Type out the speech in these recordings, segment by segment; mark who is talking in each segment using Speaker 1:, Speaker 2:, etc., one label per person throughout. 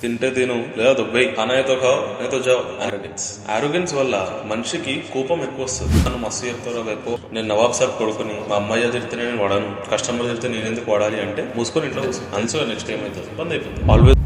Speaker 1: తింటే తిను లేదా దుబ్బై అనయతో ఖావ్ నైతో జావ్. ఆరోగెన్స్ వల్ల మనిషికి కోపం ఎక్కువ వస్తుంది. నన్ను మస్తు చెప్తారో వైపు నేను నవాబ్ సాబ్ కొడుకుని మా అమ్మాయి తిడితే నేను వాడను, కస్టమర్ తిడితే నేను ఎందుకు వాడాలి అంటే మూసుకొని ఇంట్లో అన్సో నెక్స్ట్ ఏమైతుంది బంద్ అయిపోతుంది. ఆల్వేస్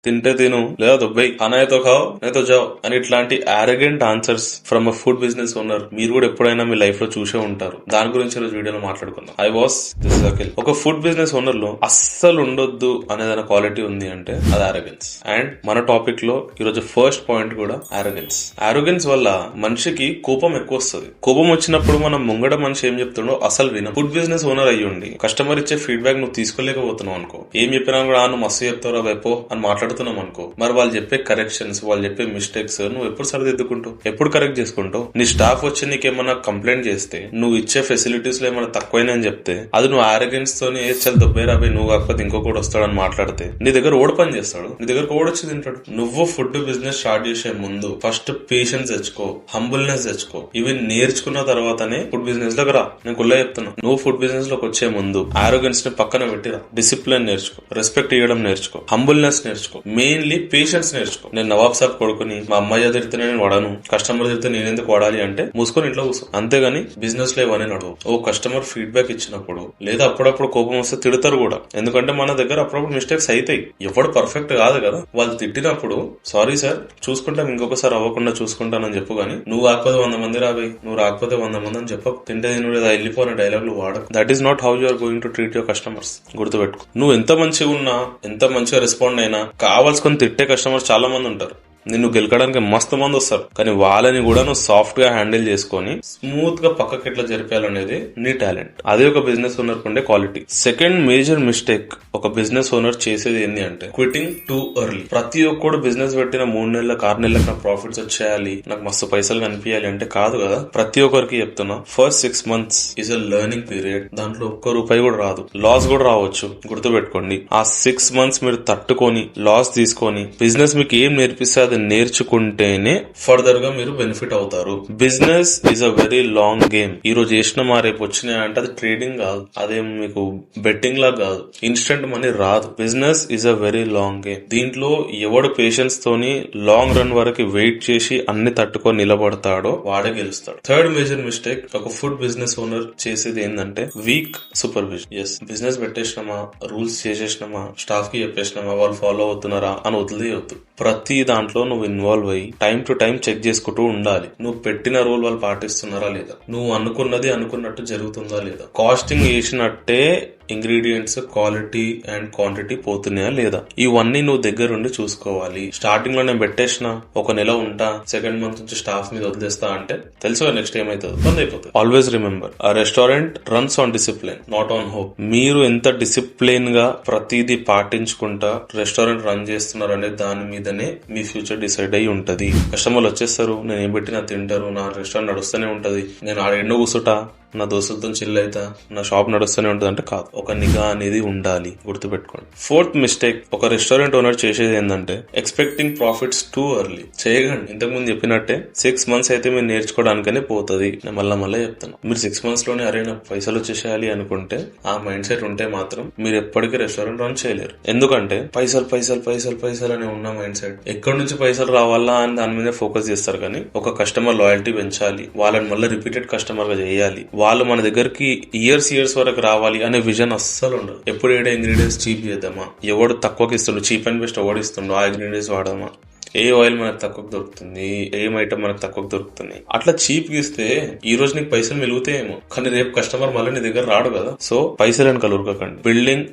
Speaker 1: తింటే తిను లేదా దుబ్బై అనయతో ఖావ్ నైతో జావ్ అని ఇట్లాంటి arrogant answers from a food business owner మీరు కూడా ఎప్పుడైనా మీ లైఫ్ లో చూసే ఉంటారు. దాని గురించి ఈరోజు వీడియోలో మాట్లాడుకుందాం. I was this Akhil. ఒక ఫుడ్ బిజినెస్ ఓనర్ లో అస్సలు ఉండొద్దు అనేదైనా క్వాలిటీ ఉంది అంటే అది ఆరోగెన్స్. అండ్ మన టాపిక్ లో ఈరోజు ఫస్ట్ పాయింట్ కూడా ఆరోగెన్స్. ఆరోగెన్స్ వల్ల మనిషికి కోపం ఎక్కువ వస్తుంది. కోపం వచ్చినప్పుడు మనం ముంగడ మనిషి ఏం చెప్తుండో అసలు వినం. ఫుడ్ బిజినెస్ ఓనర్ అయ్యుండి కస్టమర్ ఇచ్చే ఫీడ్బ్యాక్ నువ్వు తీసుకోలేకపోతున్నావు అనుకో, ఏం చెప్పినా కూడా నువ్వు మస్తు చెప్తారో వైపో అని మాట్లాడుతున్నాం అనుకో, మరి వాళ్ళు చెప్పే కరెక్షన్స్, వాళ్ళు చెప్పే మిస్టేక్స్ నువ్వు ఎప్పుడు సరిదిద్దుకుంటావు, ఎప్పుడు కరెక్ట్ చేసుకుంటావు? నీ స్టాఫ్ వచ్చి నీకేమన్నా కంప్లైంట్ చేస్తే, నువ్వు ఇచ్చే ఫెసిలిటీస్ లో ఏమైనా తక్కువైనా అని చెప్తే, అది నువ్వు ఆరోగెన్స్ తోని చాలా దుబ్బే రాబోయి నువ్వు కాకపోతే ఇంకొకటి వస్తాడని మాట్లాడితే నీ దగ్గర ఓడి పని చేస్తాడు, నీ దగ్గర ఓడొచ్చి తింటాడు. నువ్వు ఫుడ్ బిజినెస్ స్టార్ట్ చేసే ముందు ఫస్ట్ పేషెన్స్ తెచ్చుకో, హంబుల్నెస్ తెచ్చుకో. ఇవి నేర్చుకున్న తర్వాతనే ఫుడ్ బిజినెస్ లోకి రా. నేను కుల్లా చెప్తున్నా, నువ్వు ఫుడ్ బిజినెస్ లోకి వచ్చే ముందు ఆరోగెన్స్ ని పక్కన పెట్టిరా. డిసిప్లిన్ నేర్చుకో, రెస్పెక్ట్ ఇవ్వడం నేర్చుకో, హంబుల్నెస్ నేర్చుకో, మెయిన్లీ పేషెన్స్ నేర్చుకో. నేను నవాబ్ సాబ్ కొడుకుని మా అమ్మాయి తిడితే నేను వాడను, కస్టమర్ తిడితే నేను ఎందుకు వాడాలి అంటే మూసుకొని ఇంట్లో కూర్చో. అంతేగాని బిజినెస్ లో ఇవన్నీ నడవు. ఓ కస్టమర్ ఫీడ్బ్యాక్ ఇచ్చినప్పుడు లేదా అప్పుడప్పుడు కోపం వస్తే తిడతారు కూడా, ఎందుకంటే మన దగ్గర అప్పుడప్పుడు మిస్టేక్స్ అవుతాయి. ఎవడు పర్ఫెక్ట్ కాదు కదా. వాళ్ళు తిట్టినప్పుడు సారీ సార్ చూసుకుంటాం, ఇంకొకసారి అవ్వకుండా చూసుకుంటానని చెప్పు. గానీ నువ్వు రాకపోతే 100 మంది రాబోయి, నువ్వు రాకపోతే 100 మంది అని చెప్పకు. తింటే తిను లేదా వెళ్ళిపోయిన డైలాగులు వాడకు. That is not how you are going to treat your customers. గుర్తుపెట్టుకో. నువ్వు ఎంత మంచిగా ఉన్నా, ఎంత మంచిగా రెస్పాండ్ అయినా కావాల్సుకొని తిట్టే కస్టమర్స్ చాలా మంది ఉంటారు. నిన్ను గెలకడానికి మస్తు మంది వస్తారు, కానీ వాళ్ళని కూడా నువ్వు సాఫ్ట్ గా హ్యాండిల్ చేసుకొని స్మూత్ గా పక్కకి ఎట్లా జరిపేయాలనేది నీ టాలెంట్. అదే ఒక బిజినెస్ ఓనర్ ఉండే క్వాలిటీ. సెకండ్ మేజర్ మిస్టేక్ ఒక బిజినెస్ ఓనర్ చేసేది ఏంటి అంటే క్విటింగ్ టూ ఎర్లీ. ప్రతి ఒక్కడు బిజినెస్ పెట్టిన 3 నెలలకు 6 నెలలకు నాకు ప్రాఫిట్స్ వచ్చేయాలి, నాకు మస్తు పైసలు కనిపించాలి అంటే కాదు కదా. ప్రతి ఒక్కరికి చెప్తున్నా, first 6 months is a learning period. దాంట్లో ఒక్క రూపాయి కూడా రాదు, లాస్ కూడా రావచ్చు. గుర్తుపెట్టుకోండి. ఆ 6 months మీరు తట్టుకొని లాస్ తీసుకొని బిజినెస్ మీకు ఏం నేర్పిస్తే నేర్చుకుంటేనే ఫర్దర్ గా మీరు బెనిఫిట్ అవుతారు. Business is a very long game. ఈ రోజు చేసిన రేపు వచ్చినాయి అంటే అది ట్రేడింగ్ కాదు, అదేం మీకు బెట్టింగ్ లా కాదు, ఇన్స్టెంట్ మనీ రాదు. Business is a very long game. దీంట్లో ఎవడు పేషెన్స్ తోని లాంగ్ రన్ వరకు వెయిట్ చేసి అన్ని తట్టుకొని నిలబడతాడో వాడే గెలుస్తాడు. థర్డ్ మేజర్ మిస్టేక్ ఒక ఫుడ్ బిజినెస్ ఓనర్ చేసేది ఏంటంటే వీక్ సూపర్విజన్. ఎస్, బిజినెస్ పెట్టేసినామా, రూల్స్ చేసేసినామా, స్టాఫ్ కి చెప్పేసినామా, వాళ్ళు ఫాలో అవుతున్నారా అని వదిలేయొద్దు. ప్రతి దాంట్లో నువ్వు ఇన్వాల్వ్ అయ్యి టైం టు టైం చెక్ చేసుకుంటూ ఉండాలి. నువ్వు పెట్టిన రూల్ వాళ్ళు పాటిస్తున్నారా లేదా, నువ్వు అనుకున్నది అనుకున్నట్టు జరుగుతుందా లేదా, కాస్టింగ్ వేసినట్టే ఇంగ్రీడియంట్స్ క్వాలిటీ అండ్ క్వాంటిటీ పోతున్నాయా లేదా, ఇవన్నీ నువ్వు దగ్గరుండి చూసుకోవాలి. స్టార్టింగ్ లో నేను పెట్టేసిన ఒక నెల ఉంటా, సెకండ్ మంత్ నుంచి స్టాఫ్ మీద వదిలేస్తా అంటే తెలుసు నెక్స్ట్ ఏమైతుంది, బంద్ అయిపోతుంది. ఆల్వేస్ రిమెంబర్, ఆ restaurant runs on discipline, not on hope. మీరు ఎంత డిసిప్లిన్ గా ప్రతిదీ పాటించుకుంటా రెస్టారెంట్ రన్ చేస్తున్నారు అనే దాని మీదనే మీ ఫ్యూచర్ డిసైడ్ అయి ఉంటది. కస్టమర్లు వచ్చేస్తారు, నేను ఏం పెట్టినా తింటారు, నా రెస్టారెంట్ నడుస్తూనే ఉంటది, నేను ఆడ ఎండో కూర్చుంటా, నా దోస్తులతో చిల్ అవుతా, నా షాప్ నడుస్తూనే ఉంటుంది అంటే కాదు. ఒక నిఘా అనేది ఉండాలి. గుర్తుపెట్టుకోండి. ఫోర్త్ మిస్టేక్ ఒక రెస్టారెంట్ ఓనర్ చేసేది ఏంటంటే ఎక్స్పెక్టింగ్ ప్రాఫిట్స్ టూ ఎర్లీ. చేయకండి. ఇంతకు ముందు చెప్పినట్టే 6 months అయితే మీరు నేర్చుకోవడానికనే పోతుంది. నేను మళ్ళా చెప్తాను, మీరు 6 months లోనే అరే నాకు పైసలు వచ్చేసేయాలి అనుకుంటే ఆ మైండ్ సెట్ ఉంటే మాత్రం మీరు ఎప్పటికీ రెస్టారెంట్ రన్ చేయలేరు. ఎందుకంటే పైసలు పైసలు పైసలు పైసలు అని ఉన్న మైండ్ సెట్ ఎక్కడి నుంచి పైసలు రావాలా అని దాని మీద ఫోకస్ చేస్తారు. కానీ ఒక కస్టమర్ లాయల్టీ పెంచాలి, వాళ్ళని మళ్ళీ రిపీటెడ్ కస్టమర్ గా చేయాలి, వాళ్ళు మన దగ్గరికి ఇయర్స్ వరకు రావాలి అనే విజన్ అస్సలు ఉండదు. ఎప్పుడు ఏడే ఇంగ్రీడియంట్స్ చీప్ చేద్దామా, ఎవడు తక్కువకి ఇస్తుండో, చీప్ అండ్ బెస్ట్ ఎవడు ఇస్తుండో ఆ ఇంగ్రీడియంట్స్ వాడదామా, ఏ ఆయిల్ మనకు తక్కువ దొరుకుతుంది, ఏం ఐటమ్ మనకు తక్కువ దొరుకుతుంది, అట్లా చీప్ గా ఇస్తే ఈ రోజు నీకు పైసలు మిలుగుతాయేమో, కానీ రేపు కస్టమర్ మళ్ళీ నీ దగ్గర రాడు కదా. సో పైసలు వెనకాల ఉరకకండి. బిల్డింగ్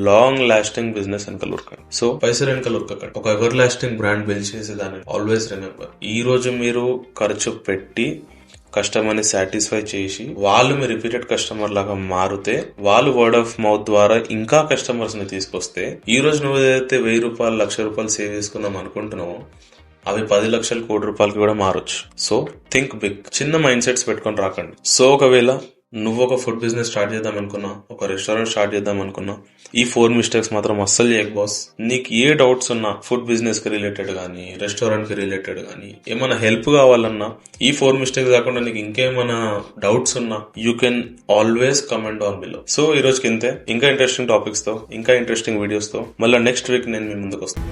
Speaker 1: లాంగ్ లాస్టింగ్ బిజినెస్ వెనకాల ఉరకండి. సో పైసలు వెనకాల ఉరకకండి. ఒక ఎవర్ లాస్టింగ్ బ్రాండ్ బిల్డ్ చేసేదాన్ని ఆల్వేస్ రిమెంబర్. ఈ రోజు మీరు ఖర్చు పెట్టి కస్టమర్ ని సాటిస్ఫై చేసి వాళ్ళు మీ రిపీటెడ్ కస్టమర్ లాగా మారితే, వాళ్ళు వర్డ్ ఆఫ్ మౌత్ ద్వారా ఇంకా కస్టమర్స్ ని తీసుకొస్తే, ఈ రోజు నువ్వు ఏదైతే 1000 రూపాయలు 1,00,000 రూపాయలు సేవ్ చేసుకుందాం అనుకుంటున్నావో అవి 10 లక్షల కోటి రూపాయలకి కూడా మారొచ్చు. So think big. చిన్న మైండ్ సెట్స్ పెట్టుకొని రాకండి. సో ఒకవేళ నువ్వు ఒక ఫుడ్ బిజినెస్ స్టార్ట్ చేద్దాం అనుకున్నా, ఒక రెస్టారెంట్ స్టార్ట్ చేద్దాం అనుకున్నా, ఈ 4 మిస్టేక్స్ మాత్రం అస్సలు చేయకు బాస్. నీకు ఏ డౌట్స్ ఉన్నా ఫుడ్ బిజినెస్ కి రిలేటెడ్ గానీ, రెస్టారెంట్ కి రిలేటెడ్ గానీ, ఏమైనా హెల్ప్ కావాలన్నా, ఈ 4 మిస్టేక్స్ కాకుండా నీకు ఇంకేమైనా డౌట్స్ ఉన్నా, you can always comment on below. So ఈ రోజుకి ఇంతే. ఇంకా ఇంట్రెస్టింగ్ టాపిక్స్ తో, ఇంకా ఇంట్రెస్టింగ్ వీడియోస్ తో మళ్ళీ నెక్స్ట్ వీక్ నేను మీ ముందుకు వస్తాను.